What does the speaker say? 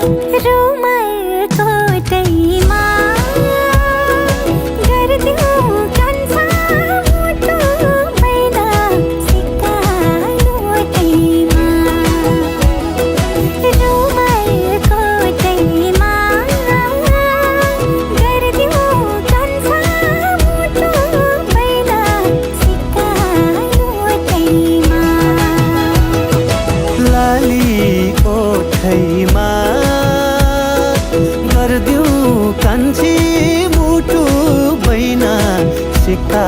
रुमाल कोटैमा गर्दियौ कान्छा मुटु मैना सिक्का लोटैमा रुमाल कोटैमा गर्दियौ कान्छा मुटु मैना सिक्का लोटैमा लाली ओठैमा गर्दियौ कान्छी मुटु बैना सिक्का